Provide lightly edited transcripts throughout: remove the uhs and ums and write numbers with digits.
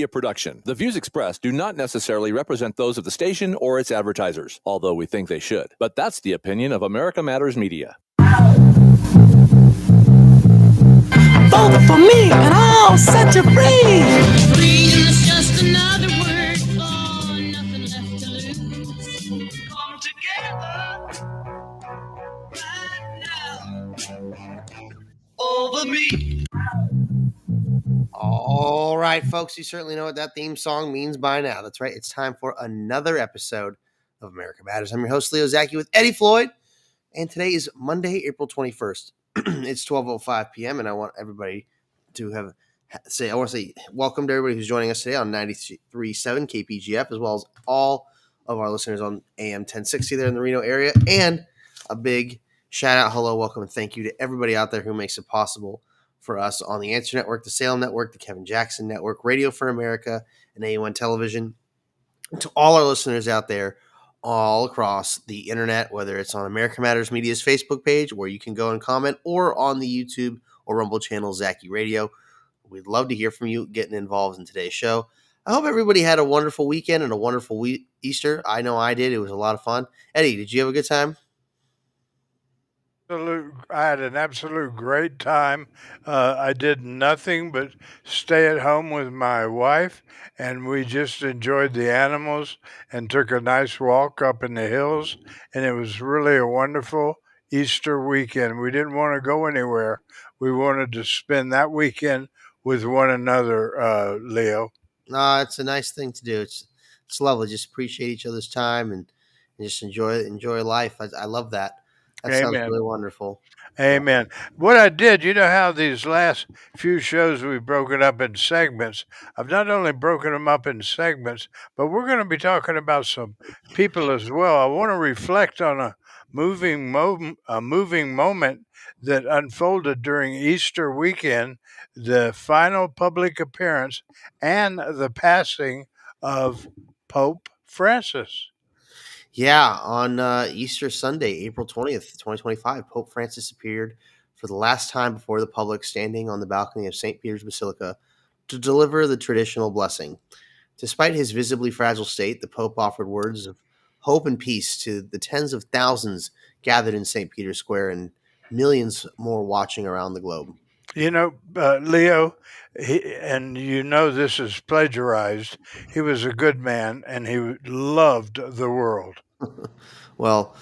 Production. The views expressed do not necessarily represent those of the station or its advertisers, although we think they should. But that's the opinion of America Matters Media. Vote for me and I'll set you free. Freedom is just another word for nothing left to lose. Come together right now over me. All right, folks, you certainly know what that theme song means by now. That's right. It's time for another episode of America Matters. I'm your host, Leo Zacky, with Eddie Floyd. And today is Monday, April 21st. It's 12:05 p.m. And I want everybody to say welcome to everybody who's joining us today on 93.7 KPGF, as well as all of our listeners on AM 1060 there in the Reno area. And a big shout out, hello, welcome, and thank you to everybody out there who makes it possible for us on the Answer Network, the Salem Network, the Kevin Jackson Network, Radio for America, and AON Television. And to all our listeners out there all across the internet, whether it's on America Matters Media's Facebook page, where you can go and comment, or on the YouTube or Rumble channel, Zacky Radio. We'd love to hear from you getting involved in today's show. I hope everybody had a wonderful weekend and a wonderful Easter. I know I did. It was a lot of fun. Eddie, did you have a good time? I had an absolute great time. I did nothing but stay at home with my wife, and we just enjoyed the animals and took a nice walk up in the hills, and it was really a wonderful Easter weekend. We didn't want to go anywhere. We wanted to spend that weekend with one another, Leo. It's a nice thing to do. It's lovely. Just appreciate each other's time and just enjoy life. I love that. That Amen. Sounds really wonderful. Amen. What I did, you know how these last few shows we've broken up in segments. I've not only broken them up in segments, but we're going to be talking about some people as well. I want to reflect on a moving moment that unfolded during Easter weekend, the final public appearance and the passing of Pope Francis. Yeah, on Easter Sunday, April 20th, 2025, Pope Francis appeared for the last time before the public, standing on the balcony of St. Peter's Basilica to deliver the traditional blessing. Despite his visibly fragile state, the Pope offered words of hope and peace to the tens of thousands gathered in St. Peter's Square and millions more watching around the globe. You know, Leo, and you know this is plagiarized, he was a good man and he loved the world. Well,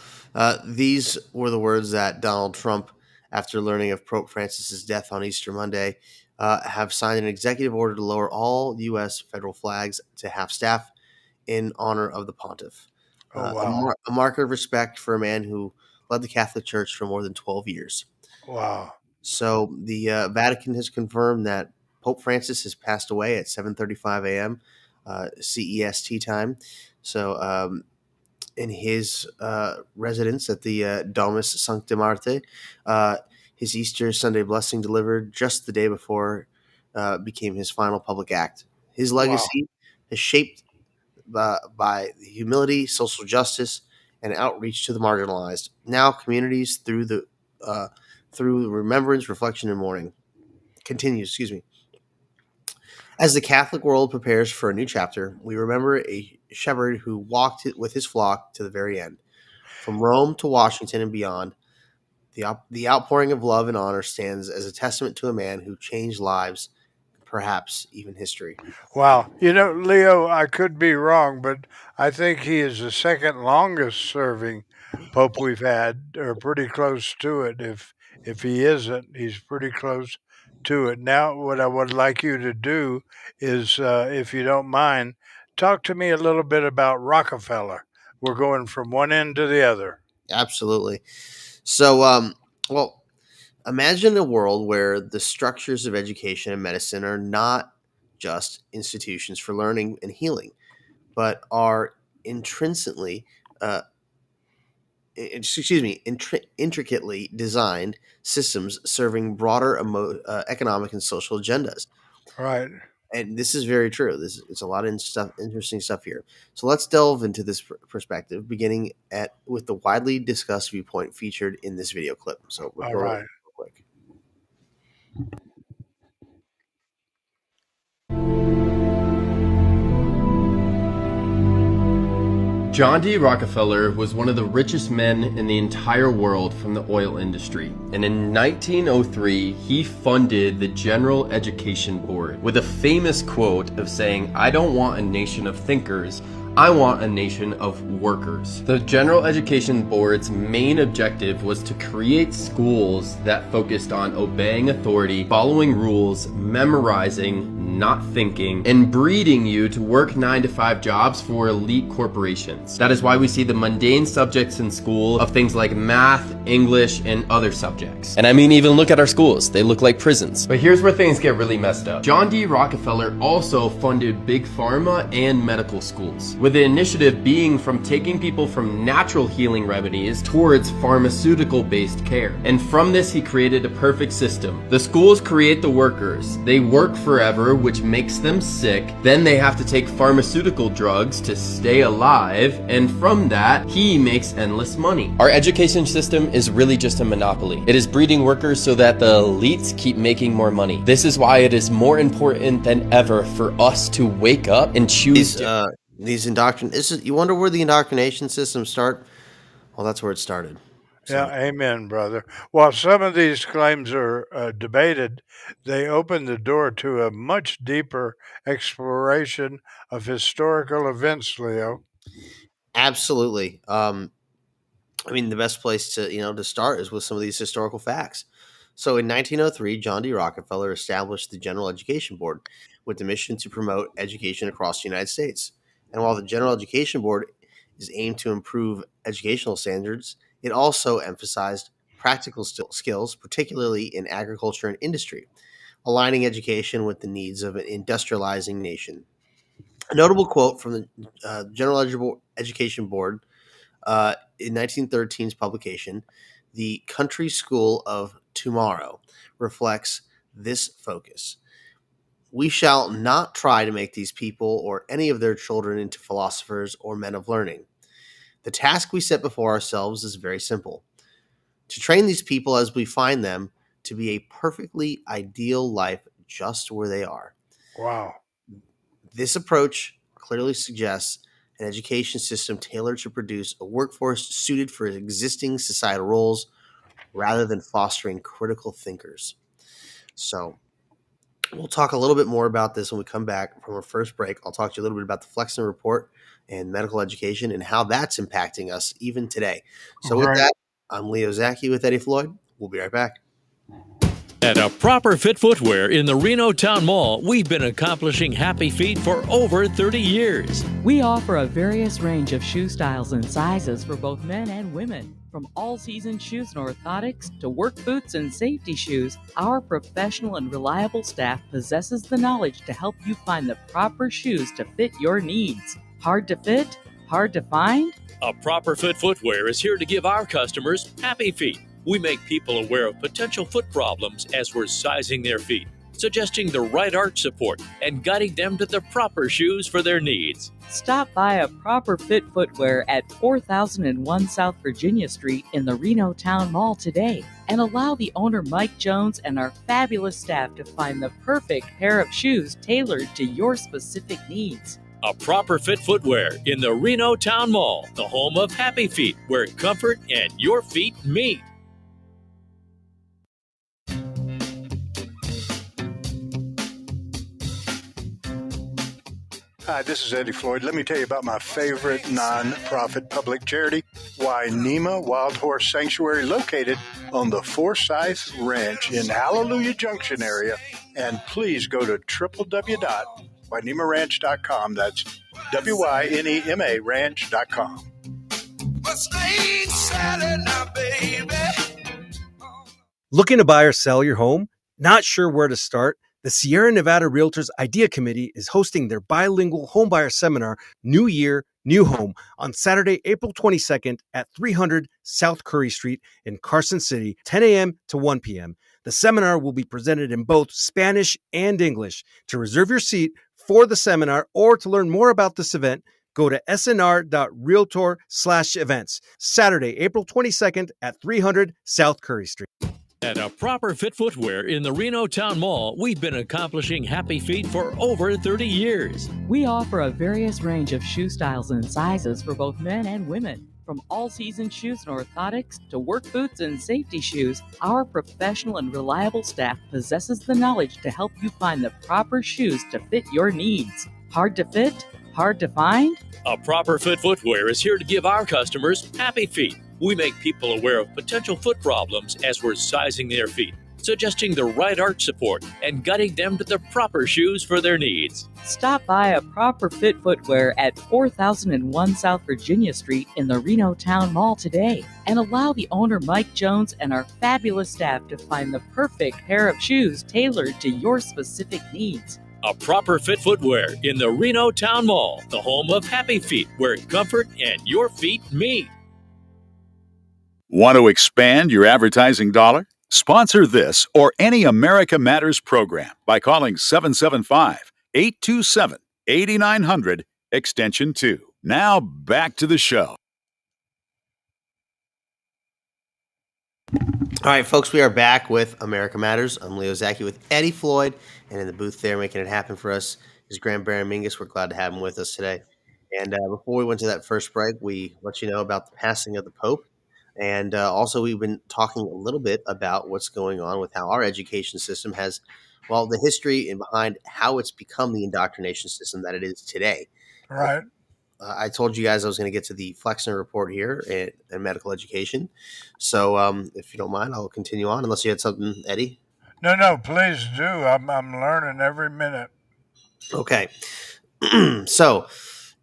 these were the words that Donald Trump, after learning of Pope Francis's death on Easter Monday, have signed an executive order to lower all U.S. federal flags to half-staff in honor of the pontiff. Wow. A mark of respect for a man who led the Catholic Church for more than 12 years. Wow. So the Vatican has confirmed that Pope Francis has passed away at 7:35 a.m. CEST time. So in his residence at the Domus Sancta Marte, his Easter Sunday blessing delivered just the day before became his final public act. His legacy is shaped by humility, social justice, and outreach to the marginalized. Now communities through remembrance, reflection, and mourning. Continues, As the Catholic world prepares for a new chapter, we remember a shepherd who walked with his flock to the very end. From Rome to Washington and beyond, the outpouring of love and honor stands as a testament to a man who changed lives, perhaps even history. Wow. You know, Leo, I could be wrong, but I think he is the second longest serving Pope we've had, or pretty close to it. If he isn't, he's pretty close to it. Now, what I would like you to do is, if you don't mind, talk to me a little bit about Rockefeller. We're going from one end to the other. Absolutely. So, well, imagine a world where the structures of education and medicine are not just institutions for learning and healing, but are intrinsically intricately designed systems serving broader economic and social agendas. Right. And this is very true. It's a lot of interesting stuff here. So let's delve into this perspective, beginning with the widely discussed viewpoint featured in this video clip. So we'll All right. real quick. John D. Rockefeller was one of the richest men in the entire world from the oil industry. And in 1903, he funded the General Education Board with a famous quote of saying, "I don't want a nation of thinkers, I want a nation of workers." The General Education Board's main objective was to create schools that focused on obeying authority, following rules, memorizing, not thinking, and breeding you to work 9-to-5 jobs for elite corporations. That is why we see the mundane subjects in school of things like math, English, and other subjects. And I mean, even look at our schools. They look like prisons. But here's where things get really messed up. John D. Rockefeller also funded big pharma and medical schools, with the initiative being from taking people from natural healing remedies towards pharmaceutical-based care. And from this, he created a perfect system. The schools create the workers. They work forever, which makes them sick. Then they have to take pharmaceutical drugs to stay alive. And from that, he makes endless money. Our education system is really just a monopoly. It is breeding workers so that the elites keep making more money. This is why it is more important than ever for us to wake up and choose you wonder where the indoctrination systems start? Well, that's where it started. So. Yeah, amen, brother. While some of these claims are debated, they open the door to a much deeper exploration of historical events, Leo. Absolutely. I mean, the best place to start is with some of these historical facts. So in 1903, John D. Rockefeller established the General Education Board with the mission to promote education across the United States. And while the General Education Board is aimed to improve educational standards, it also emphasized practical skills, particularly in agriculture and industry, aligning education with the needs of an industrializing nation. A notable quote from the General Education Board in 1913's publication, The Country School of Tomorrow, reflects this focus. We shall not try to make these people or any of their children into philosophers or men of learning. The task we set before ourselves is very simple: to train these people as we find them to be a perfectly ideal life just where they are. Wow. This approach clearly suggests an education system tailored to produce a workforce suited for existing societal roles rather than fostering critical thinkers. So we'll talk a little bit more about this when we come back from our first break. I'll talk to you a little bit about the Flexner Report and medical education and how that's impacting us even today. So with that, I'm Leo Zacky with Eddie Floyd. We'll be right back. At A Proper Fit Footwear in the Reno Town Mall, we've been accomplishing happy feet for over 30 years. We offer a various range of shoe styles and sizes for both men and women. From all-season shoes and orthotics to work boots and safety shoes, our professional and reliable staff possesses the knowledge to help you find the proper shoes to fit your needs. Hard to fit? Hard to find? A Proper Fit Footwear is here to give our customers happy feet. We make people aware of potential foot problems as we're sizing their feet, suggesting the right arch support, and guiding them to the proper shoes for their needs. Stop by A Proper Fit Footwear at 4001 South Virginia Street in the Reno Town Mall today, and allow the owner Mike Jones and our fabulous staff to find the perfect pair of shoes tailored to your specific needs. A Proper Fit Footwear in the Reno Town Mall, the home of happy feet, where comfort and your feet meet. Hi, this is Eddie Floyd. Let me tell you about my favorite non-profit public charity, Wainema Wild Horse Sanctuary, located on the Forsyth Ranch in Hallelujah Junction area. And please go to www.wainemaranch.com. That's WYNEMA ranch.com. Looking to buy or sell your home? Not sure where to start? The Sierra Nevada Realtors Idea Committee is hosting their bilingual homebuyer seminar, New Year, New Home, on Saturday, April 22nd at 300 South Curry Street in Carson City, 10 a.m. to 1 p.m. The seminar will be presented in both Spanish and English. To reserve your seat for the seminar or to learn more about this event, go to snr.realtor/events. Saturday, April 22nd at 300 South Curry Street. At A Proper Fit Footwear in the Reno Town Mall, we've been accomplishing happy feet for over 30 years. We offer a various range of shoe styles and sizes for both men and women. From all-season shoes and orthotics to work boots and safety shoes, our professional and reliable staff possesses the knowledge to help you find the proper shoes to fit your needs. Hard to fit? Hard to find? A Proper Fit Footwear is here to give our customers happy feet. We make people aware of potential foot problems as we're sizing their feet, suggesting the right arch support, and guiding them to the proper shoes for their needs. Stop by A Proper Fit Footwear at 4001 South Virginia Street in the Reno Town Mall today, and allow the owner Mike Jones and our fabulous staff to find the perfect pair of shoes tailored to your specific needs. A Proper Fit Footwear in the Reno Town Mall, the home of happy feet, where comfort and your feet meet. Want to expand your advertising dollar? Sponsor this or any America Matters program by calling 775-827-8900, extension 2. Now back to the show. All right, folks, we are back with America Matters. I'm Leo Zacky with Eddie Floyd, and in the booth there making it happen for us is Graham Baron Mingus. We're glad to have him with us today. And before we went to that first break, we let you know about the passing of the Pope. And also, we've been talking a little bit about what's going on with how our education system has, well, the history and behind how it's become the indoctrination system that it is today. Right. I told you guys I was going to get to the Flexner report here in medical education. So if you don't mind, I'll continue on unless you had something, Eddie. No, please do. I'm learning every minute. Okay. So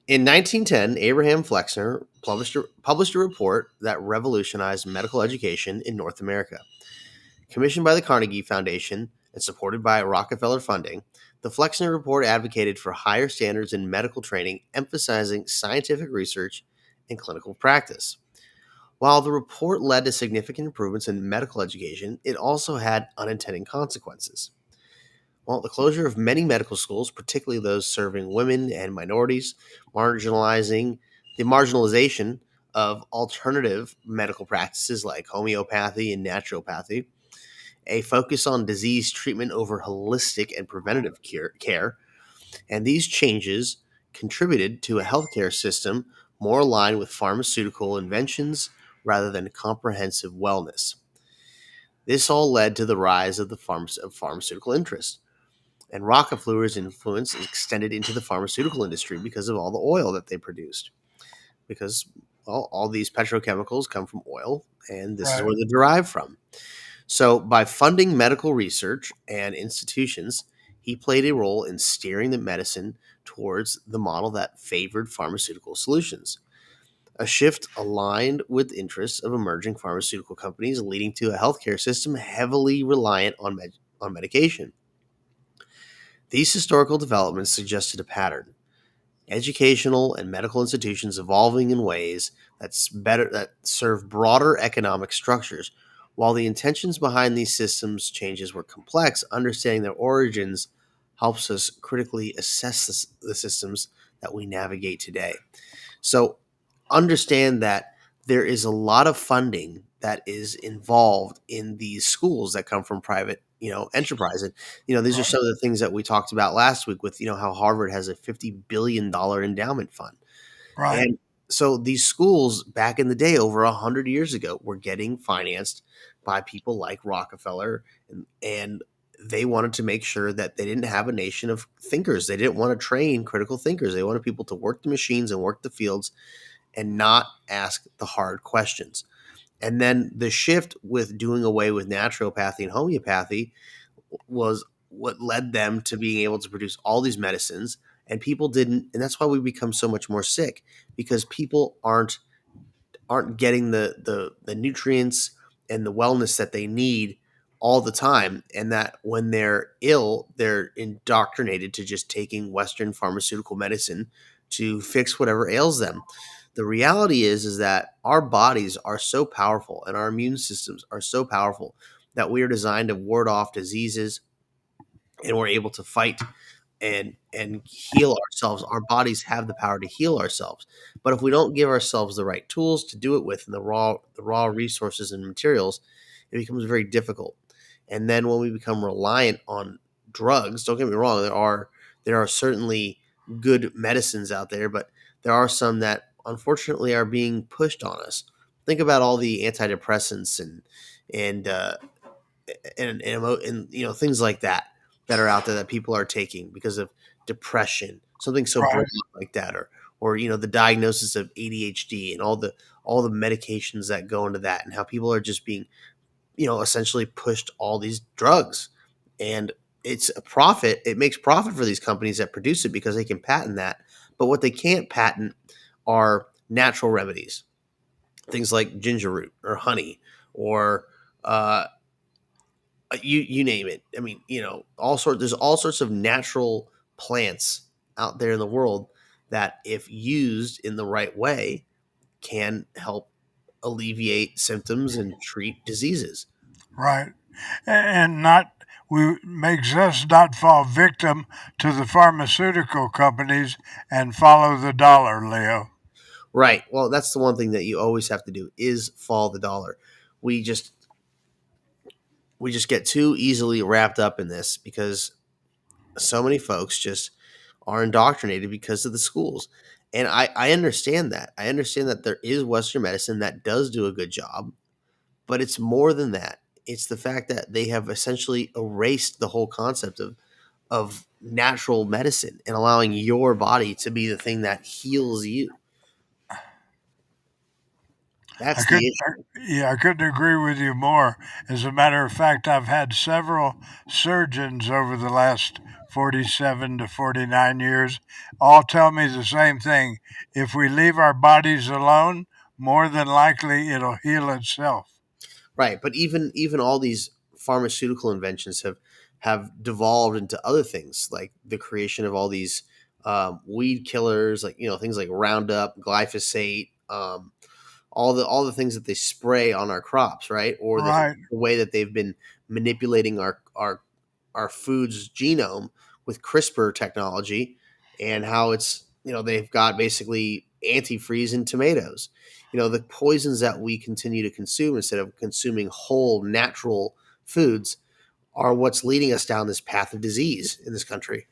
in 1910, Abraham Flexner published a report that revolutionized medical education in North America. Commissioned by the Carnegie Foundation and supported by Rockefeller funding, the Flexner report advocated for higher standards in medical training, emphasizing scientific research and clinical practice. While the report led to significant improvements in medical education, it also had unintended consequences. Well, the closure of many medical schools, particularly those serving women and minorities, marginalization of alternative medical practices like homeopathy and naturopathy, a focus on disease treatment over holistic and preventative care, and these changes contributed to a healthcare system more aligned with pharmaceutical inventions rather than comprehensive wellness. This all led to the rise of the pharmaceutical interest, and Rockefeller's influence extended into the pharmaceutical industry because of all the oil that they produced. Because, well, all these petrochemicals come from oil, and this is where they're derived from. So by funding medical research and institutions, he played a role in steering the medicine towards the model that favored pharmaceutical solutions. A shift aligned with interests of emerging pharmaceutical companies, leading to a healthcare system heavily reliant on medication. These historical developments suggested a pattern: educational and medical institutions evolving in ways that serve broader economic structures. While the intentions behind these systems changes were complex, understanding their origins helps us critically assess the systems that we navigate today. So understand that there is a lot of funding that is involved in these schools that come from private, enterprise. And, these are some of the things that we talked about last week with, how Harvard has a $50 billion endowment fund. Right. And so these schools back in the day, over 100 years ago, were getting financed by people like Rockefeller, and they wanted to make sure that they didn't have a nation of thinkers. They didn't want to train critical thinkers. They wanted people to work the machines and work the fields and not ask the hard questions. And then the shift with doing away with naturopathy and homeopathy was what led them to being able to produce all these medicines. And people didn't, and that's why we become so much more sick, because people aren't getting the nutrients and the wellness that they need all the time. And that when they're ill, they're indoctrinated to just taking Western pharmaceutical medicine to fix whatever ails them. The reality is that our bodies are so powerful and our immune systems are so powerful that we are designed to ward off diseases, and we're able to fight and heal ourselves. Our bodies have the power to heal ourselves. But if we don't give ourselves the right tools to do it with, and the raw resources and materials, it becomes very difficult. And then when we become reliant on drugs, don't get me wrong, there are certainly good medicines out there, but there are some that unfortunately are being pushed on us. Think about all the antidepressants and and things like that are out there that people are taking because of depression, something so broad like that, or the diagnosis of ADHD and all the medications that go into that, and how people are just being essentially pushed all these drugs. And it's a profit. It makes profit for these companies that produce it because they can patent that. But what they can't patent are natural remedies, things like ginger root or honey or you name it. I mean, there's all sorts of natural plants out there in the world that, if used in the right way, can help alleviate symptoms and treat diseases. Right. And not we makes us not fall victim to the pharmaceutical companies and follow the dollar, Leo. Right. Well, that's the one thing that you always have to do is follow the dollar. We just get too easily wrapped up in this because so many folks just are indoctrinated because of the schools. And I understand that. I understand that there is Western medicine that does do a good job, but it's more than that. It's the fact that they have essentially erased the whole concept of natural medicine and allowing your body to be the thing that heals you. That's the issue. I couldn't agree with you more. As a matter of fact, I've had several surgeons over the last 47 to 49 years all tell me the same thing. If we leave our bodies alone, more than likely it'll heal itself. Right, but even all these pharmaceutical inventions have devolved into other things, like the creation of all these weed killers, like things like Roundup, glyphosate, all the things that they spray on our crops, right? Or the way that they've been manipulating our food's genome with CRISPR technology, and how it's they've got basically antifreeze in tomatoes. The poisons that we continue to consume instead of consuming whole natural foods are what's leading us down this path of disease in this country.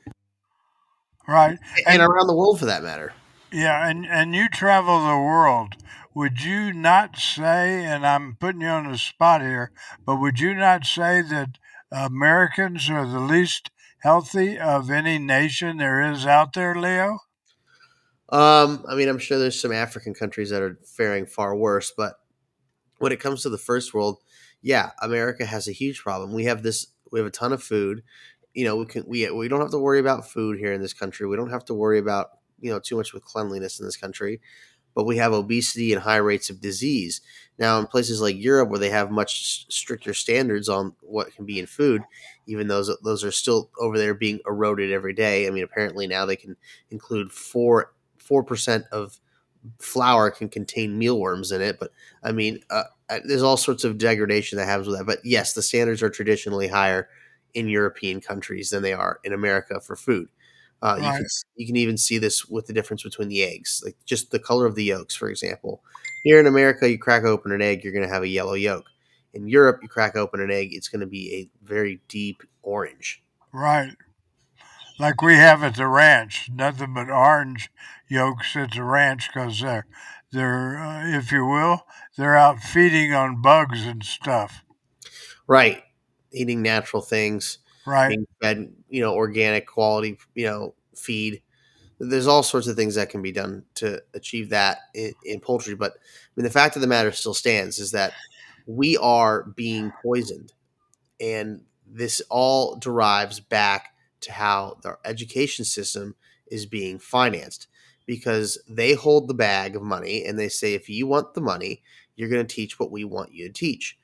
Right. And around the world for that matter. Yeah, and you travel the world. Would you not say, and I'm putting you on the spot here, but would you not say that Americans are the least healthy of any nation there is out there, Leo? I mean, I'm sure there's some African countries that are faring far worse, but when it comes to the first world, yeah, America has a huge problem. We have a ton of food. We don't have to worry about food here in this country. We don't have to worry about, too much with cleanliness in this country, but we have obesity and high rates of disease. Now, in places like Europe, where they have much stricter standards on what can be in food, even those are still over there being eroded every day. I mean, apparently now they can include 4% of flour can contain mealworms in it. But I mean, there's all sorts of degradation that happens with that. But yes, the standards are traditionally higher in European countries than they are in America for food. You can even see this with the difference between the eggs, like just the color of the yolks, for example. Here in America, you crack open an egg, you're going to have a yellow yolk. In Europe, you crack open an egg, it's going to be a very deep orange. Right. Like we have at the ranch, nothing but orange yolks at the ranch because they're if you will, they're out feeding on bugs and stuff. Right. Eating natural things. Right. Being fed, organic quality, feed. There's all sorts of things that can be done to achieve that in poultry. But I mean, the fact of the matter still stands is that we are being poisoned. And this all derives back to how our education system is being financed, because they hold the bag of money and they say, if you want the money, you're going to teach what we want you to teach.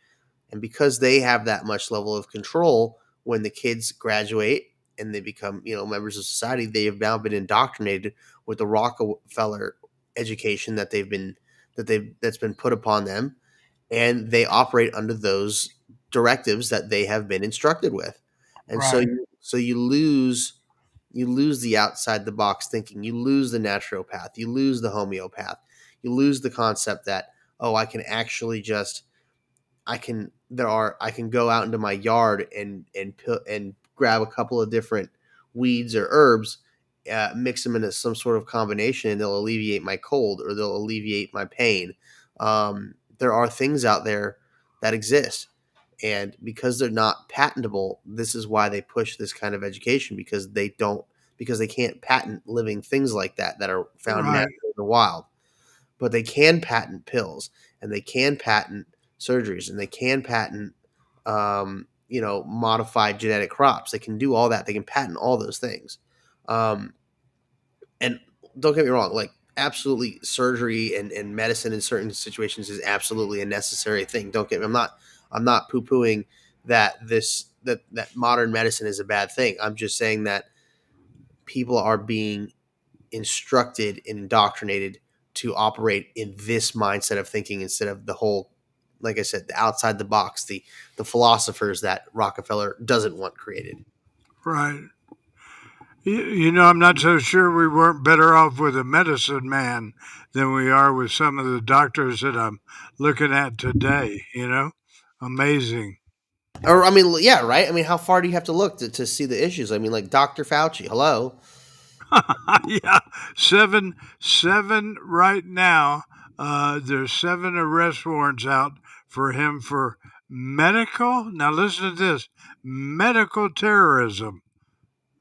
And because they have that much level of control, when the kids graduate and they become, members of society, they have now been indoctrinated with the Rockefeller education that's been put upon them, and they operate under those directives that they have been instructed with. And so you lose the outside the box thinking, you lose the naturopath, you lose the homeopath, you lose the concept that, I can actually just I can go out into my yard and grab a couple of different weeds or herbs, mix them into some sort of combination, and they'll alleviate my cold or they'll alleviate my pain. There are things out there that exist, and because they're not patentable, this is why they push this kind of education, because they can't patent living things like that are found naturally in the wild. But they can patent pills, and they can patent surgeries, and they can patent modified genetic crops. They can do all that. They can patent all those things. And don't get me wrong, like absolutely surgery and medicine in certain situations is absolutely a necessary thing. Don't get me, I'm not poo-pooing that modern medicine is a bad thing. I'm just saying that people are being instructed and indoctrinated to operate in this mindset of thinking instead of the whole, like I said, the outside the box, the philosophers that Rockefeller doesn't want created. Right. I'm not so sure we weren't better off with a medicine man than we are with some of the doctors that I'm looking at today, Amazing. Or, I mean, yeah, right? I mean, how far do you have to look to see the issues? I mean, like Dr. Fauci, hello? Yeah, seven right now. There's 7 arrest warrants out for him for medical. Now listen to this: medical terrorism.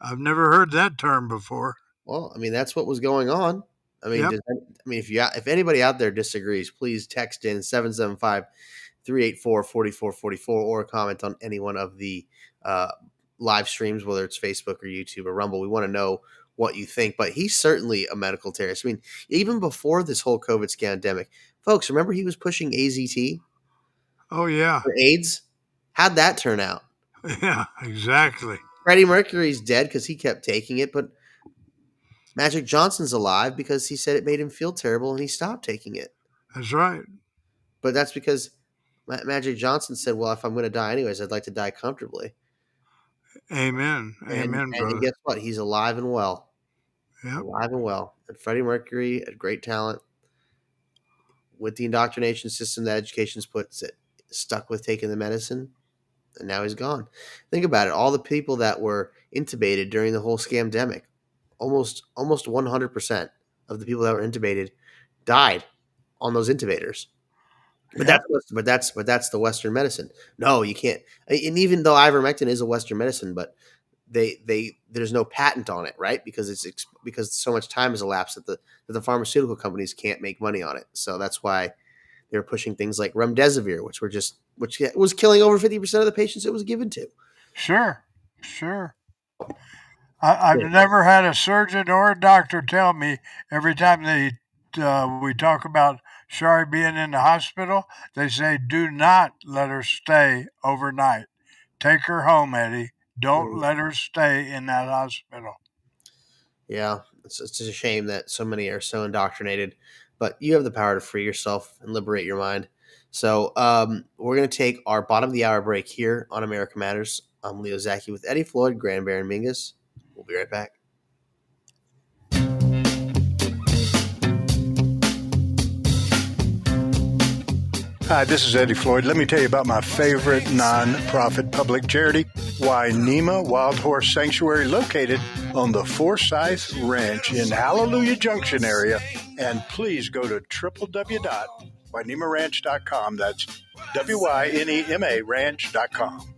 I've never heard that term before. Well, I mean, that's what was going on. I mean, if anybody out there disagrees, please text in 775-384-4444 or comment on any one of the live streams, whether it's Facebook or YouTube or Rumble. We want to know what you think, but he's certainly a medical terrorist. I mean, even before this whole COVID scandemic, folks, remember he was pushing AZT? Oh, yeah. For AIDS? How'd that turn out? Yeah, exactly. Freddie Mercury's dead because he kept taking it, but Magic Johnson's alive because he said it made him feel terrible and he stopped taking it. That's right. But that's because Magic Johnson said, well, if I'm going to die anyways, I'd like to die comfortably. Amen. Amen, brother. And guess what? He's alive and well. Yep. Alive and well. And Freddie Mercury, a great talent, with the indoctrination system that education's put, stuck with taking the medicine, and now he's gone. Think about it. All the people that were intubated during the whole scamdemic, almost 100% of the people that were intubated died on those intubators. But that's the Western medicine. No, you can't. And even though ivermectin is a Western medicine, but there's no patent on it, right? Because because so much time has elapsed that the pharmaceutical companies can't make money on it. So that's why they're pushing things like remdesivir, which was killing over 50% of the patients it was given to. Sure. I've never had a surgeon or a doctor tell me every time we talk about Shari being in the hospital, they say, do not let her stay overnight. Take her home, Eddie. Don't let her stay in that hospital. Yeah, it's a shame that so many are so indoctrinated, but you have the power to free yourself and liberate your mind. So we're going to take our bottom of the hour break here on America Matters. I'm Leo Zacky with Eddie Floyd, Grand Baron Mingus. We'll be right back. Hi, this is Eddie Floyd. Let me tell you about my favorite non-profit public charity, Wainema Wild Horse Sanctuary, located on the Forsyth Ranch in Hallelujah Junction area. And please go to www.wainemaranch.com. That's WYNEMA ranch.com.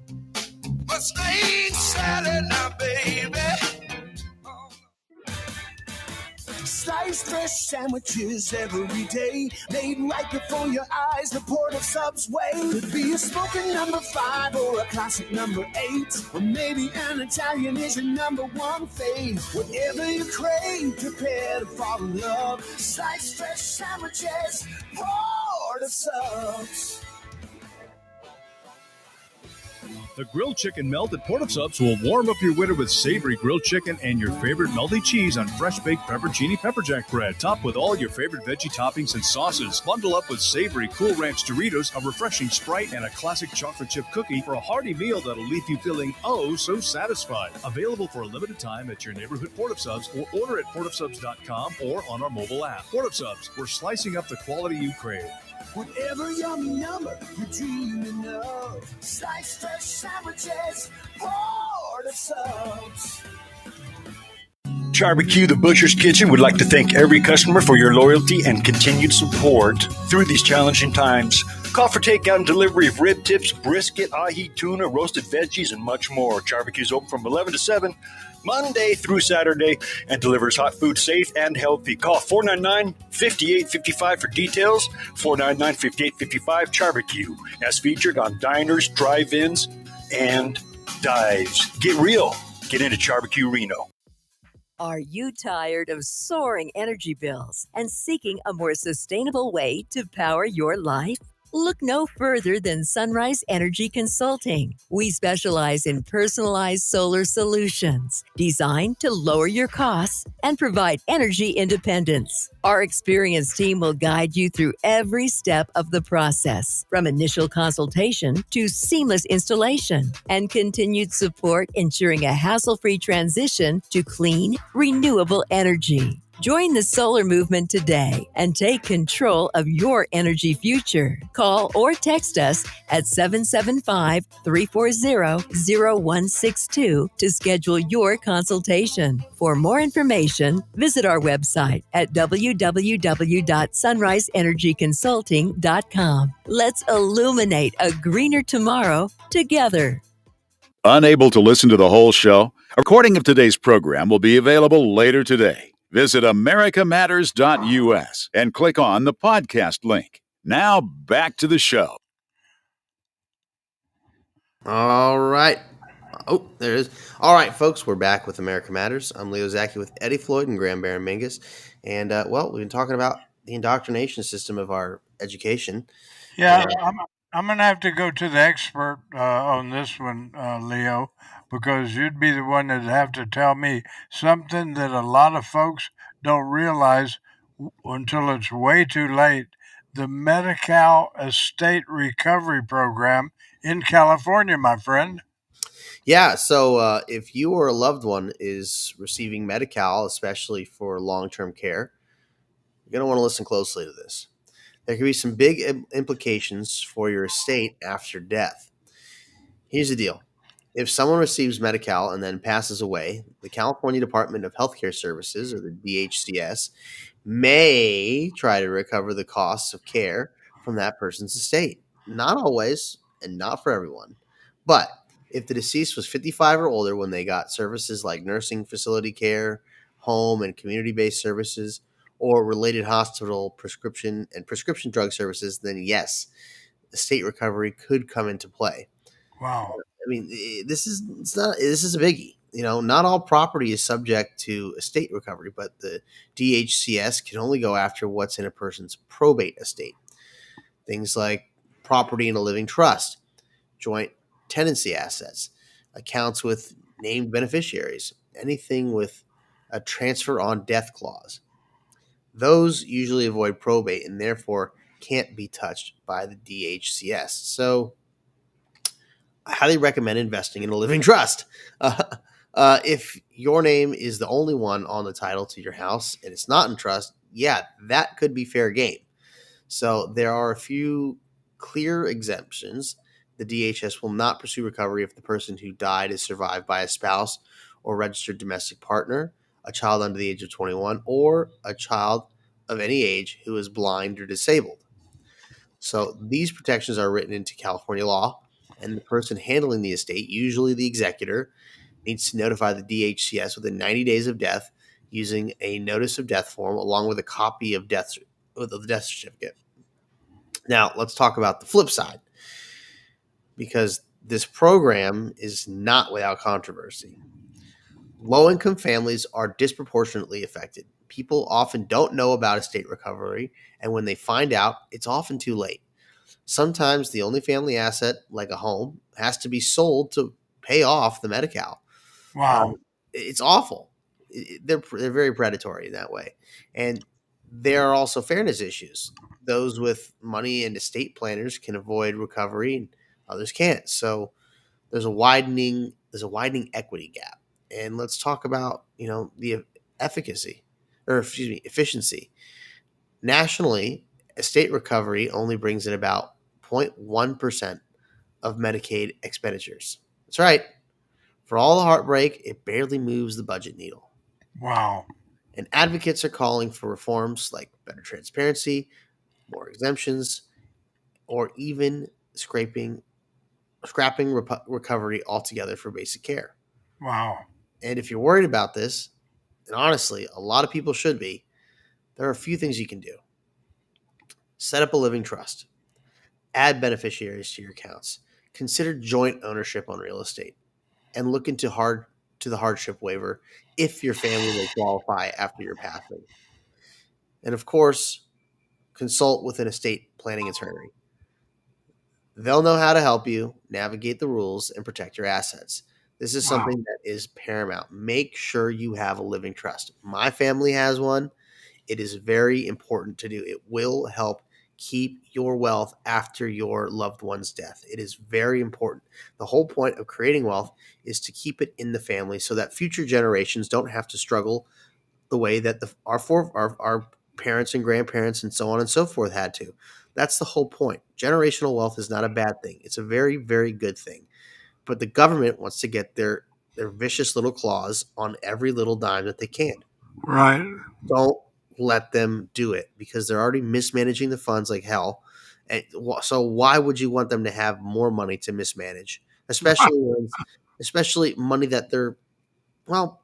Sliced fresh sandwiches every day, made right before your eyes. The port of Sub's way could be a smoking number 5 or a classic number 8, or maybe an Italian is your number 1 fave. Whatever you crave, prepare to fall in love. Sliced fresh sandwiches, port of Subs. The grilled chicken melt at Port of Subs will warm up your winter with savory grilled chicken and your favorite melty cheese on fresh-baked pepperoncini pepperjack bread. Topped with all your favorite veggie toppings and sauces. Bundle up with savory Cool Ranch Doritos, a refreshing Sprite, and a classic chocolate chip cookie for a hearty meal that'll leave you feeling oh so satisfied. Available for a limited time at your neighborhood Port of Subs or order at portofsubs.com or on our mobile app. Port of Subs, we're slicing up the quality you crave. whatever yummy number you're dreaming of. Sliced fresh sandwiches, Port of Subs. Barbecue, the Butcher's Kitchen, would like to thank every customer for your loyalty and continued support through these challenging times. Call for takeout and delivery of rib tips, brisket, ahi, tuna, roasted veggies, and much more. Barbecue is open from 11 to 7, Monday through Saturday, and delivers hot food safe and healthy. Call 499-5855 for details. 499-5855 Barbecue, as featured on diners, drive-ins, and dives. Get real. Get into Barbecue Reno. Are you tired of soaring energy bills and seeking a more sustainable way to power your life? Look no further than Sunrise Energy Consulting. We specialize in personalized solar solutions designed to lower your costs and provide energy independence. Our experienced team will guide you through every step of the process, from initial consultation to seamless installation and continued support, ensuring a hassle-free transition to clean, renewable energy. Join the solar movement today and take control of your energy future. Call or text us at 775-340-0162 to schedule your consultation. For more information, visit our website at www.sunriseenergyconsulting.com. Let's illuminate a greener tomorrow together. Unable to listen to the whole show? A recording of today's program will be available later today. Visit americamatters.us and click on the podcast link. Now back to the show. All right. Oh, there it is. All right, folks, we're back with America Matters. I'm Leo Zacky with Eddie Floyd and Graham Baron Mingus. And, we've been talking about the indoctrination system of our education. Yeah, I'm going to have to go to the expert on this one, Leo, because you'd be the one that'd have to tell me something that a lot of folks don't realize until it's way too late. The Medi-Cal Estate Recovery Program in California, my friend. Yeah, so if you or a loved one is receiving Medi-Cal, especially for long-term care, you're going to want to listen closely to this. There could be some big implications for your estate after death. Here's the deal. If someone receives Medi-Cal and then passes away, the California Department of Healthcare Services, or the DHCS, may try to recover the costs of care from that person's estate. Not always, and not for everyone. But if the deceased was 55 or older when they got services like nursing facility care, home and community-based services, or related hospital prescription drug services, then yes, estate recovery could come into play. Wow. I mean, this is a biggie. You know, not all property is subject to estate recovery, but the DHCS can only go after what's in a person's probate estate. Things like property in a living trust, joint tenancy assets, accounts with named beneficiaries, anything with a transfer on death clause. Those usually avoid probate and therefore can't be touched by the DHCS. So I highly recommend investing in a living trust. If your name is the only one on the title to your house and it's not in trust, yeah, that could be fair game. So there are a few clear exemptions. The DHS will not pursue recovery if the person who died is survived by a spouse or registered domestic partner, a child under the age of 21, or a child of any age who is blind or disabled. So these protections are written into California law, and the person handling the estate, usually the executor, needs to notify the DHCS within 90 days of death using a notice of death form along with a copy of the death certificate. Now, let's talk about the flip side, because this program is not without controversy. Low-income families are disproportionately affected. People often don't know about estate recovery, and when they find out, it's often too late. Sometimes the only family asset, like a home, has to be sold to pay off the Medi-Cal. Wow. It's awful. They're very predatory in that way. And there are also fairness issues. Those with money and estate planners can avoid recovery, and others can't. So there's a widening equity gap. And let's talk about, the efficiency. Nationally, estate recovery only brings in about 0.1% of Medicaid expenditures. That's right. For all the heartbreak, it barely moves the budget needle. Wow. And advocates are calling for reforms like better transparency, more exemptions, or even scrapping recovery altogether for basic care. Wow. And if you're worried about this, and honestly, a lot of people should be, there are a few things you can do. Set up a living trust. Add beneficiaries to your accounts. Consider joint ownership on real estate. And look into the hardship waiver if your family will qualify after your passing. And of course, consult with an estate planning attorney. They'll know how to help you navigate the rules and protect your assets. This is something that is paramount. Make sure you have a living trust. My family has one. It is very important to do. It will help keep your wealth after your loved one's death. It is very important. The whole point of creating wealth is to keep it in the family so that future generations don't have to struggle the way that our parents and grandparents and so on and so forth had to. That's the whole point. Generational wealth is not a bad thing. It's a very, very good thing. But the government wants to get their vicious little claws on every little dime that they can. Right. Don't let them do it because they're already mismanaging the funds like hell. And so why would you want them to have more money to mismanage, especially money that they're not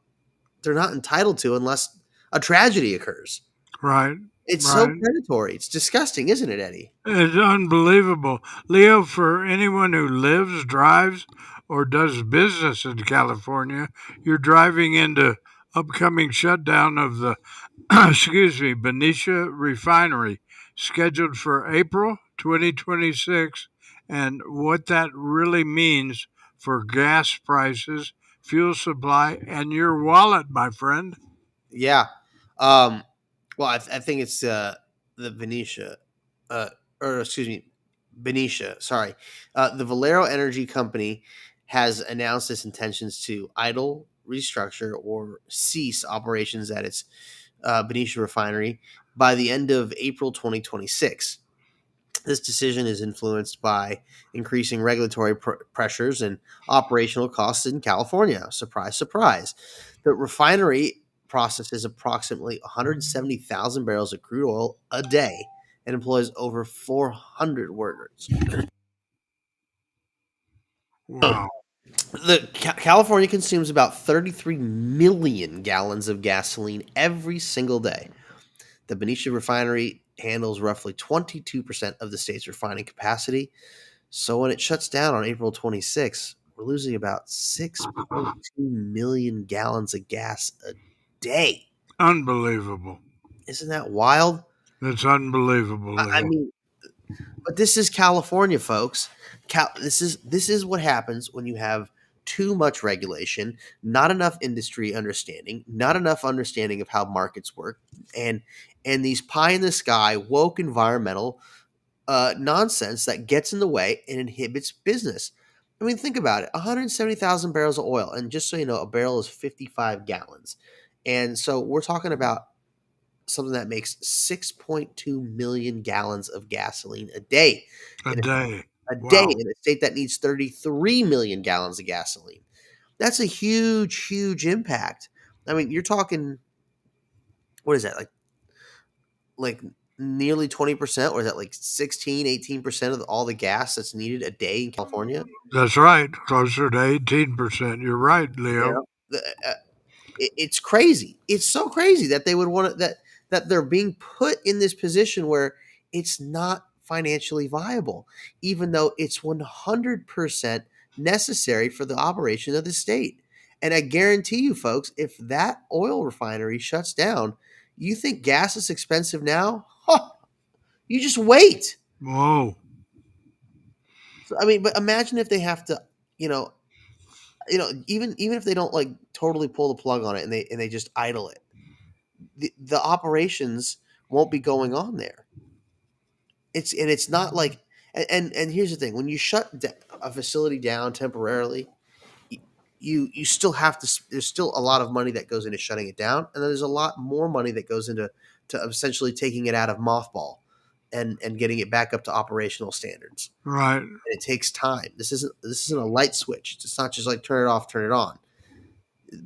entitled to unless a tragedy occurs. Right. It's so predatory. It's disgusting, isn't it, Eddie? It's unbelievable. Leo, for anyone who lives, drives, or does business in California, you're driving into upcoming shutdown of the Benicia refinery, scheduled for April 2026, and what that really means for gas prices, fuel supply, and your wallet, my friend. Yeah. Well, I think it's the Benicia, Benicia. Sorry, the Valero Energy Company has announced its intentions to idle, restructure, or cease operations at its Benicia refinery by the end of April 2026. This decision is influenced by increasing regulatory pressures and operational costs in California. Surprise, surprise. The refinery processes approximately 170,000 barrels of crude oil a day and employs over 400 workers. Wow. California consumes about 33 million gallons of gasoline every single day. The Benicia refinery handles roughly 22% of the state's refining capacity. So when it shuts down on April 26, we're losing about 6.2 million gallons of gas a day. Unbelievable. Isn't that wild? It's unbelievable. I mean, but this is California, folks. This is what happens when you have too much regulation, not enough industry understanding, not enough understanding of how markets work, and these pie in the sky woke environmental nonsense that gets in the way and inhibits business. I mean, think about it: 170,000 barrels of oil, and just so you know, a barrel is 55 gallons, and so we're talking about something that makes 6.2 million gallons of gasoline a day. A day in a state that needs 33 million gallons of gasoline. That's a huge, huge impact. I mean, you're talking, what is that, like nearly 20%, or is that like 16, 18% of all the gas that's needed a day in California? That's right. Closer to 18%. You're right, Leo. Yeah. It's crazy. It's so crazy that they would want it, that they're being put in this position where it's not financially viable, even though it's 100% necessary for the operation of the state. And I guarantee you, folks, if that oil refinery shuts down, you think gas is expensive now? Huh, you just wait. Whoa. So, I mean, but imagine if they have to, even if they don't like totally pull the plug on it and they just idle it, the operations won't be going on there. It's not like, and here's the thing: when you shut a facility down temporarily, you still have to. There's still a lot of money that goes into shutting it down, and then there's a lot more money that goes into essentially taking it out of mothball. and getting it back up to operational standards. Right. And it takes time. This isn't a light switch. It's not just like turn it off, turn it on.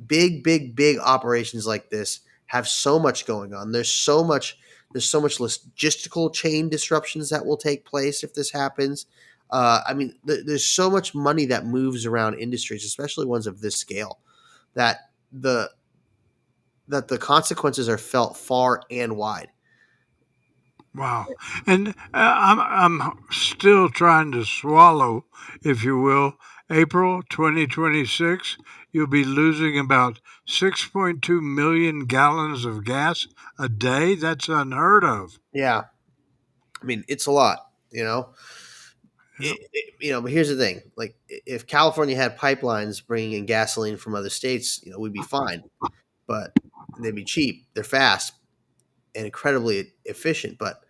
Big operations like this have so much going on. There's so much logistical chain disruptions that will take place if this happens. There's so much money that moves around industries, especially ones of this scale, that the consequences are felt far and wide. Wow. And I'm still trying to swallow, if you will, April 2026, you'll be losing about 6.2 million gallons of gas a day. That's unheard of. Yeah. I mean, it's a lot, you know. But here's the thing. Like, if California had pipelines bringing in gasoline from other states, we'd be fine. But they'd be cheap. They're fast and incredibly efficient. But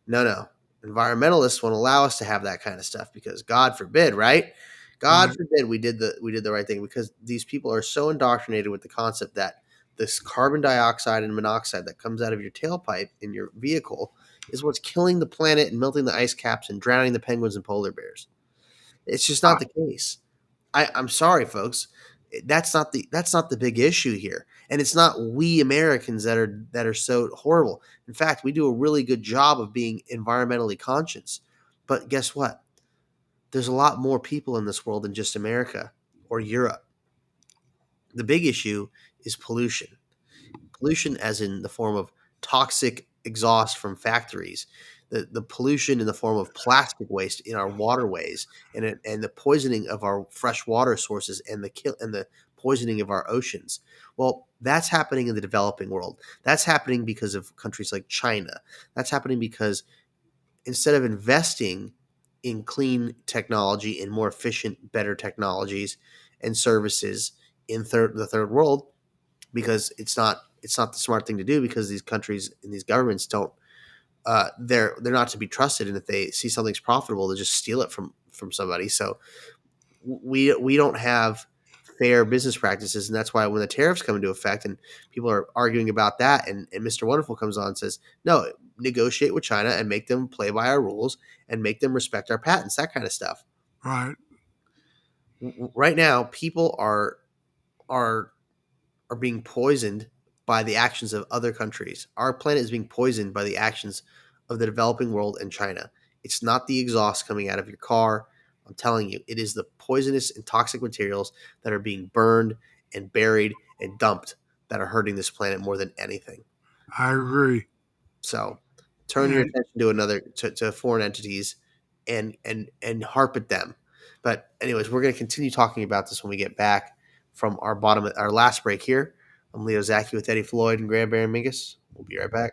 no. Environmentalists won't allow us to have that kind of stuff because God forbid, right? God forbid we did the right thing, because these people are so indoctrinated with the concept that this carbon dioxide and monoxide that comes out of your tailpipe in your vehicle is what's killing the planet and melting the ice caps and drowning the penguins and polar bears. It's just not the case. I'm sorry, folks. That's not the big issue here. And it's not we Americans that are so horrible. In fact, we do a really good job of being environmentally conscious. But guess what? There's a lot more people in this world than just America or Europe. The big issue is pollution. Pollution as in the form of toxic exhaust from factories, the pollution in the form of plastic waste in our waterways, and the poisoning of our fresh water sources, and the poisoning of our oceans. Well, that's happening in the developing world. That's happening because of countries like China. That's happening because instead of investing in clean technology and more efficient, better technologies and services in the third world, because it's not the smart thing to do, because these countries and these governments don't they're not to be trusted, and if they see something's profitable, they just steal it from somebody. So we don't have fair business practices, and that's why when the tariffs come into effect and people are arguing about that, and Mr. Wonderful comes on and says, no, negotiate with China and make them play by our rules and make them respect our patents, that kind of stuff. Right. Right now, people are being poisoned by the actions of other countries. Our planet is being poisoned by the actions of the developing world and China. It's not the exhaust coming out of your car. I'm telling you, it is the poisonous and toxic materials that are being burned and buried and dumped that are hurting this planet more than anything. I agree. So turn your attention to foreign entities and harp at them. But anyways, we're going to continue talking about this when we get back from our last break here. I'm Leo Zacky with Eddie Floyd and Graham Baron Mingus. We'll be right back.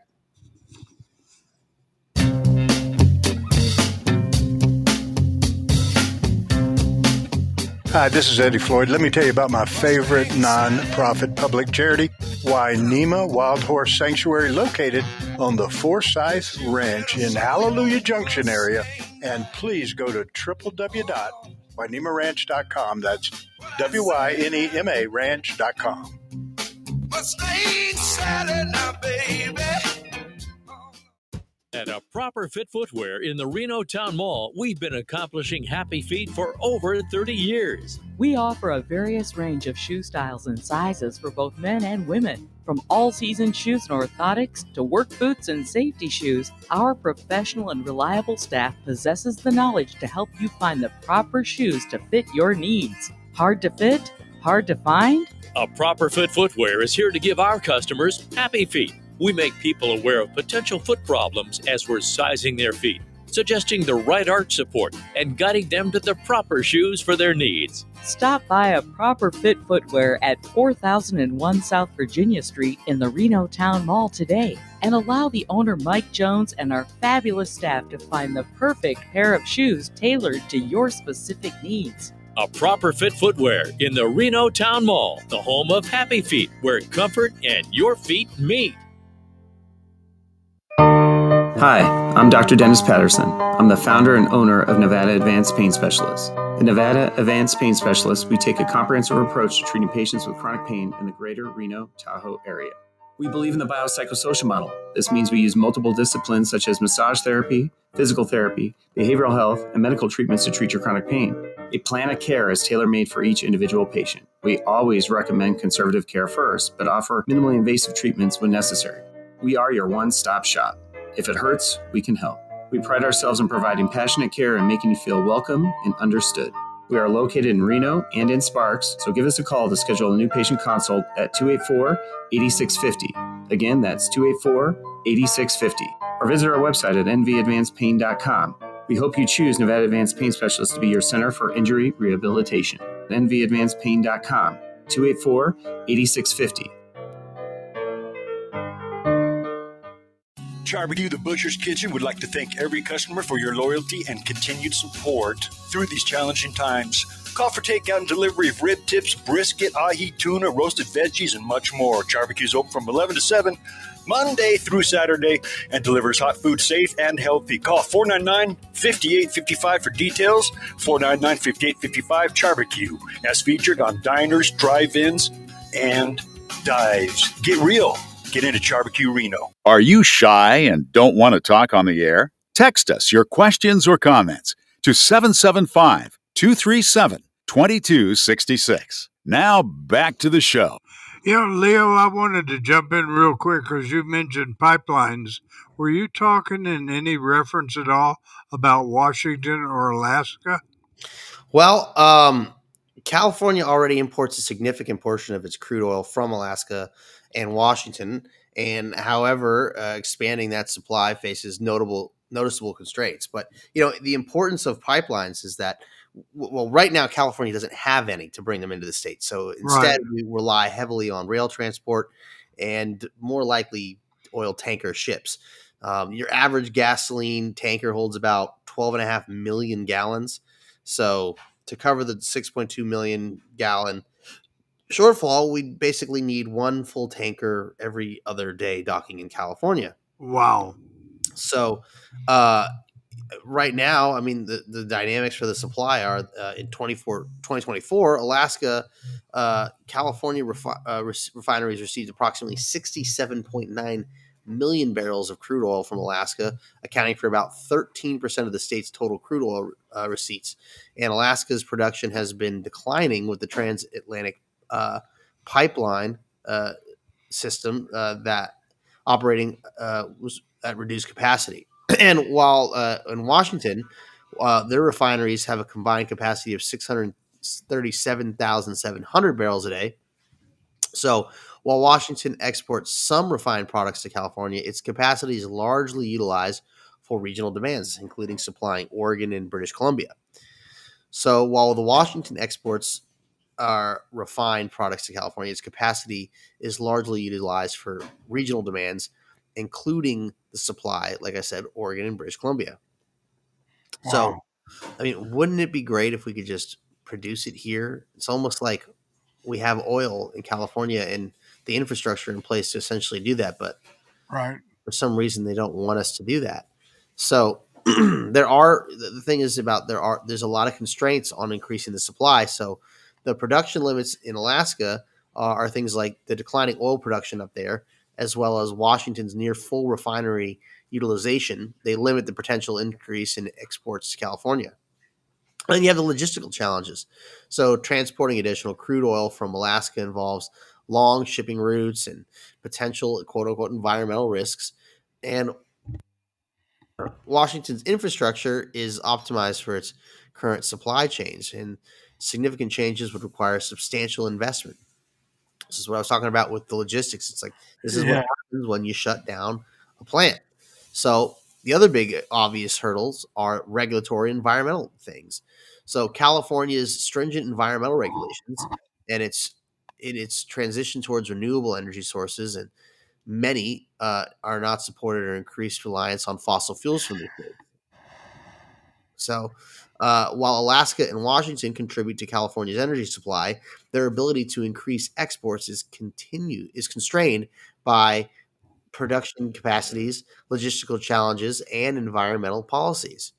Hi, this is Eddie Floyd. Let me tell you about my favorite non-profit public charity, Wainema Wild Horse Sanctuary, located on the Forsyth Ranch in Hallelujah Junction area. And please go to www.wainemaranch.com. That's WYNEMA ranch.com. At A Proper Fit Footwear in the Reno Town Mall, we've been accomplishing happy feet for over 30 years. We offer a various range of shoe styles and sizes for both men and women. From all-season shoes and orthotics to work boots and safety shoes, our professional and reliable staff possesses the knowledge to help you find the proper shoes to fit your needs. Hard to fit? Hard to find? A Proper Fit Footwear is here to give our customers happy feet. We make people aware of potential foot problems as we're sizing their feet, suggesting the right arch support, and guiding them to the proper shoes for their needs. Stop by A Proper Fit Footwear at 4001 South Virginia Street in the Reno Town Mall today, and allow the owner Mike Jones and our fabulous staff to find the perfect pair of shoes tailored to your specific needs. A Proper Fit Footwear in the Reno Town Mall, the home of happy feet, where comfort and your feet meet. Hi, I'm Dr. Dennis Patterson. I'm the founder and owner of Nevada Advanced Pain Specialists. At Nevada Advanced Pain Specialists, we take a comprehensive approach to treating patients with chronic pain in the greater Reno, Tahoe area. We believe in the biopsychosocial model. This means we use multiple disciplines such as massage therapy, physical therapy, behavioral health, and medical treatments to treat your chronic pain. A plan of care is tailor-made for each individual patient. We always recommend conservative care first, but offer minimally invasive treatments when necessary. We are your one-stop shop. If it hurts, we can help. We pride ourselves in providing passionate care and making you feel welcome and understood. We are located in Reno and in Sparks, so give us a call to schedule a new patient consult at 284-8650. Again, that's 284-8650. Or visit our website at nvadvancedpain.com. We hope you choose Nevada Advanced Pain Specialists to be your center for injury rehabilitation. nvadvancedpain.com, 284-8650. Barbecue, the Butcher's Kitchen, would like to thank every customer for your loyalty and continued support through these challenging times. Call for takeout and delivery of rib tips, brisket, ahi tuna, roasted veggies, and much more. Barbecue's open from 11 to 7, Monday through Saturday, and delivers hot food safe and healthy. Call 499-5855 for details. 499-5855 Barbecue, as featured on diners, drive-ins, and dives. Get real. Get into Barbecue Reno. Are you shy and don't want to talk on the air? Text us your questions or comments to 775-237-2266. Now back to the show. Leo, I wanted to jump in real quick because you mentioned pipelines. Were you talking in any reference at all about Washington or Alaska? Well, California already imports a significant portion of its crude oil from Alaska and Washington, and however, expanding that supply faces noticeable constraints. But the importance of pipelines is that, well, right now California doesn't have any to bring them into the state, so instead we rely heavily on rail transport and more likely oil tanker ships. Your average gasoline tanker holds about 12.5 million gallons, so to cover the 6.2 million gallon shortfall, we basically need one full tanker every other day docking in California. Wow. So right now, I mean, the dynamics for the supply are in 2024, Alaska, California refineries received approximately 67.9 million barrels of crude oil from Alaska, accounting for about 13% of the state's total crude oil receipts. And Alaska's production has been declining with the transatlantic pipeline system that operating was at reduced capacity. And while in Washington, their refineries have a combined capacity of 637,700 barrels a day. So while Washington exports some refined products to California, its capacity is largely utilized for regional demands, including supplying Oregon and British Columbia. So while the Washington exports our refined products to California, its capacity is largely utilized for regional demands, including the supply, like I said, Oregon and British Columbia. Wow. So, I mean, wouldn't it be great if we could just produce it here? It's almost like we have oil in California and the infrastructure in place to essentially do that, but for some reason they don't want us to do that. So the thing is there's a lot of constraints on increasing the supply. So the production limits in Alaska are things like the declining oil production up there, as well as Washington's near full refinery utilization. They limit the potential increase in exports to California. And then you have the logistical challenges. So transporting additional crude oil from Alaska involves long shipping routes and potential quote-unquote environmental risks. And Washington's infrastructure is optimized for its current supply chains, and significant changes would require substantial investment. This is what I was talking about with the logistics. It's like, this is what happens when you shut down a plant. So the other big obvious hurdles are regulatory environmental things. So California's stringent environmental regulations and its transition towards renewable energy sources, and many are not supported or increased reliance on fossil fuels from the state. So while Alaska and Washington contribute to California's energy supply, their ability to increase exports is constrained by production capacities, logistical challenges, and environmental policies.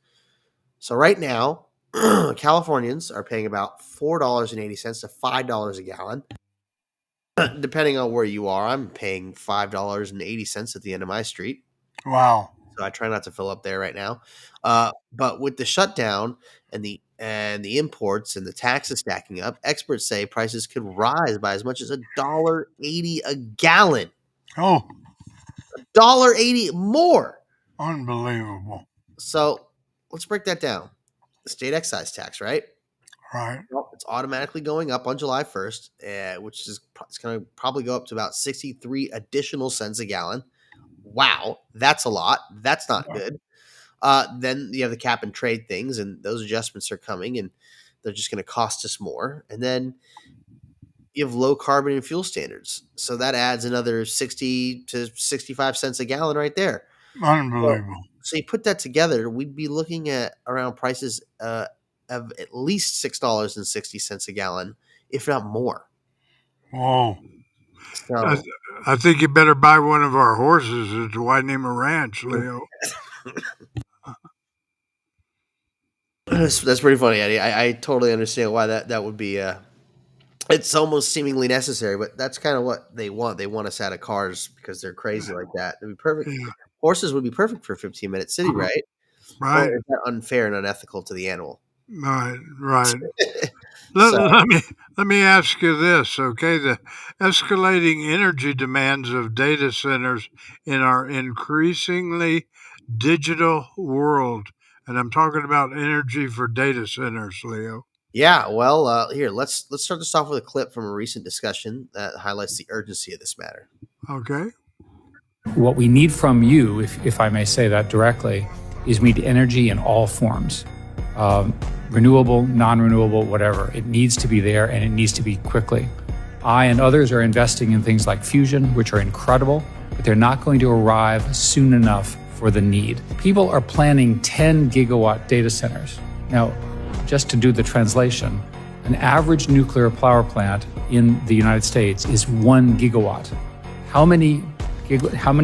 So right now, Californians are paying about $4.80 to $5 a gallon Depending on where you are, I'm paying $5.80 at the end of my street. Wow. So I try not to fill up there right now. But with the shutdown and the imports and the taxes stacking up, experts say prices could rise by as much as $1.80 a gallon. Oh, $1.80 more. unbelievable. So let's break that down. The state excise tax, right? Right. Well, it's automatically going up on July 1st, which is it's going to probably go up to about 63 additional cents a gallon. Wow, that's a lot. That's not good. Then you have the cap and trade things, and those adjustments are coming, and they're just going to cost us more. And then you have low carbon and fuel standards, so that adds another 60 to 65 cents a gallon right there. Unbelievable. So you put that together, we'd be looking at around prices of at least $6.60 a gallon, if not more. Whoa. So, I think you better buy one of our horses at the Wainema Ranch, Leo. that's pretty funny, Eddie. I totally understand why that would be. It's almost seemingly necessary, but that's kind of what they want. They want us out of cars because they're crazy like that. It'd be perfect. Yeah. Horses would be perfect for a 15-minute city, right? Right. Or is that unfair and unethical to the animal? Right. So- Let me ask you this, okay? The escalating energy demands of data centers in our increasingly digital world, and I'm talking about energy for data centers, Leo. Yeah, well, here let's start this off with a clip from a recent discussion that highlights the urgency of this matter. Okay. What we need from you, if I may say that directly, is we need energy in all forms. Renewable, non-renewable, whatever. It needs to be there, and it needs to be quickly. I and others are investing in things like fusion, which are incredible, but they're not going to arrive soon enough for the need. People are planning 10 gigawatt data centers. Now, just to do the translation, an average nuclear power plant in the United States is 1 gigawatt. How many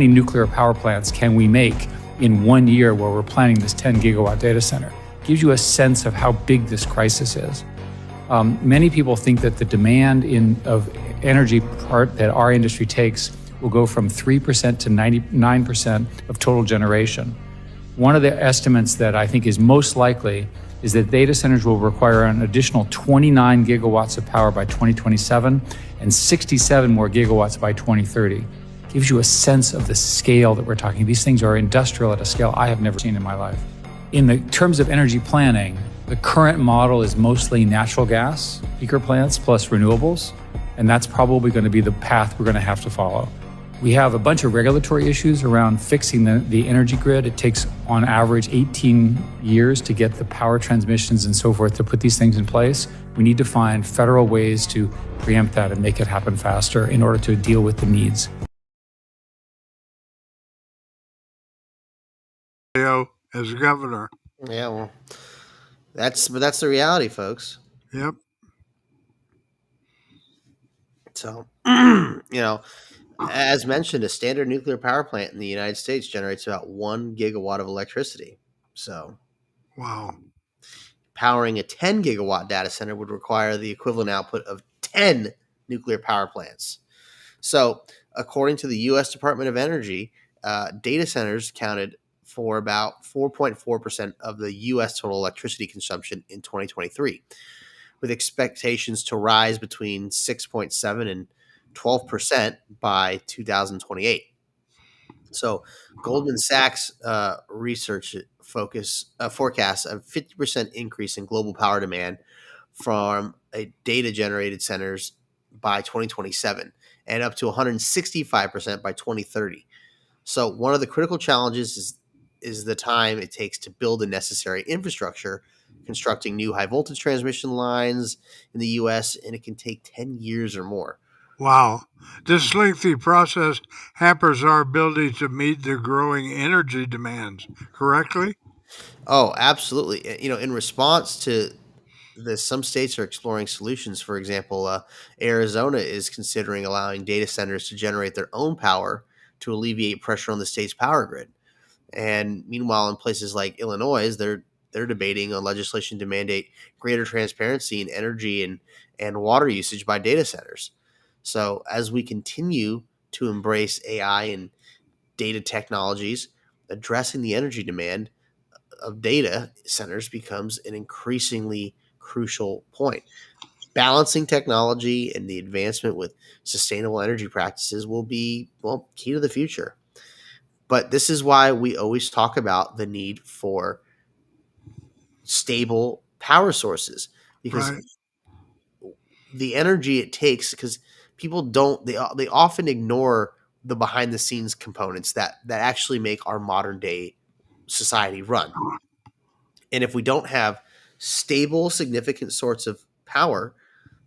nuclear power plants can we make in 1 year where we're planning this 10 gigawatt data center? Gives you a sense of how big this crisis is. Many people think that the demand of energy part that our industry takes will go from 3% to 99% of total generation. One of the estimates that I think is most likely is that data centers will require an additional 29 gigawatts of power by 2027 and 67 more gigawatts by 2030. Gives you a sense of the scale that we're talking. These things are industrial at a scale I have never seen in my life. In the terms of energy planning, the current model is mostly natural gas, peaker plants plus renewables, and that's probably going to be the path we're going to have to follow. We have a bunch of regulatory issues around fixing the energy grid. It takes, on average, 18 years to get the power transmissions and so forth to put these things in place. We need to find federal ways to preempt that and make it happen faster in order to deal with the needs. Leo, as governor. Yeah, well, that's the reality, folks. Yep. So, as mentioned, a standard nuclear power plant in the United States generates about 1 gigawatt of electricity. So, wow. Powering a 10 gigawatt data center would require the equivalent output of 10 nuclear power plants. So, according to the U.S. Department of Energy, data centers accounted for about 4.4% of the U.S. total electricity consumption in 2023, with expectations to rise between 6.7 and 12% by 2028. So Goldman Sachs research forecasts a 50% increase in global power demand from data-generated centers by 2027 and up to 165% by 2030. So one of the critical challenges is the time it takes to build the necessary infrastructure, constructing new high-voltage transmission lines in the U.S., and it can take 10 years or more. Wow. This lengthy process hampers our ability to meet the growing energy demands, correctly? Oh, absolutely. In response to this, some states are exploring solutions. For example, Arizona is considering allowing data centers to generate their own power to alleviate pressure on the state's power grid. And meanwhile, in places like Illinois, they're debating on legislation to mandate greater transparency in energy and water usage by data centers. So as we continue to embrace AI and data technologies, addressing the energy demand of data centers becomes an increasingly crucial point. Balancing technology and the advancement with sustainable energy practices will be, well, key to the future. But this is why we always talk about the need for stable power sources, because the energy it takes, because people they often ignore the behind the scenes components that actually make our modern day society run. And if we don't have stable, significant sorts of power,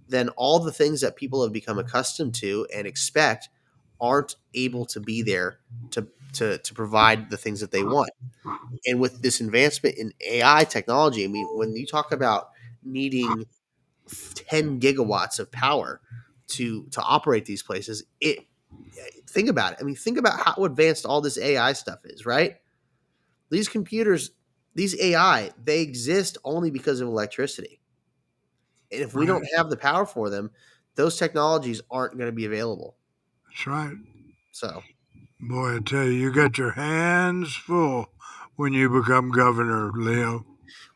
then all the things that people have become accustomed to and expect aren't able to be there to provide the things that they want. And with this advancement in AI technology, I mean, when you talk about needing 10 gigawatts of power to operate these places, think about it. I mean, think about how advanced all this AI stuff is, right? These computers, these AI, they exist only because of electricity. And if we don't have the power for them, those technologies aren't going to be available. That's right. So, boy, I tell you, you got your hands full when you become governor, Leo.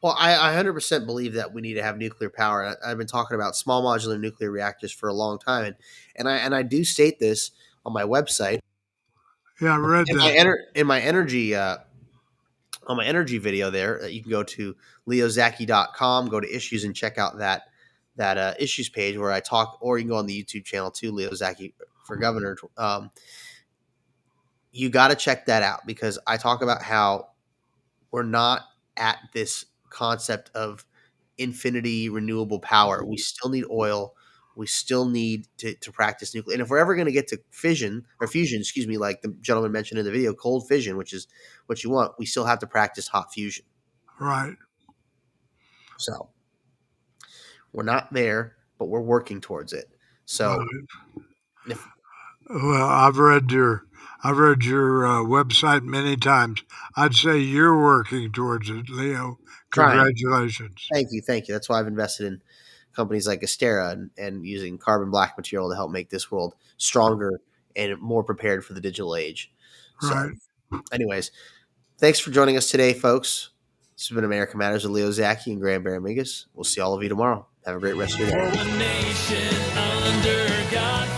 Well, I 100% believe that we need to have nuclear power. I've been talking about small modular nuclear reactors for a long time, and I do state this on my website. Yeah, I read that. In my energy on my energy video there, you can go to leozacky.com, go to issues, and check out that issues page where I talk, or you can go on the YouTube channel too, Leo Zacky for governor. You got to check that out, because I talk about how we're not at this concept of infinity renewable power. We still need oil. We still need to practice nuclear. And if we're ever going to get to fusion, like the gentleman mentioned in the video, cold fission, which is what you want, we still have to practice hot fusion. Right. So we're not there, but we're working towards it. So, well, I've read your website many times. I'd say you're working towards it, Leo. Congratulations. Thank you. That's why I've invested in companies like Astera and using carbon black material to help make this world stronger and more prepared for the digital age. So, anyways, thanks for joining us today, folks. This has been America Matters with Leo Zacky and Graham Baramigas. We'll see all of you tomorrow. Have a great rest of your day. For a nation under God.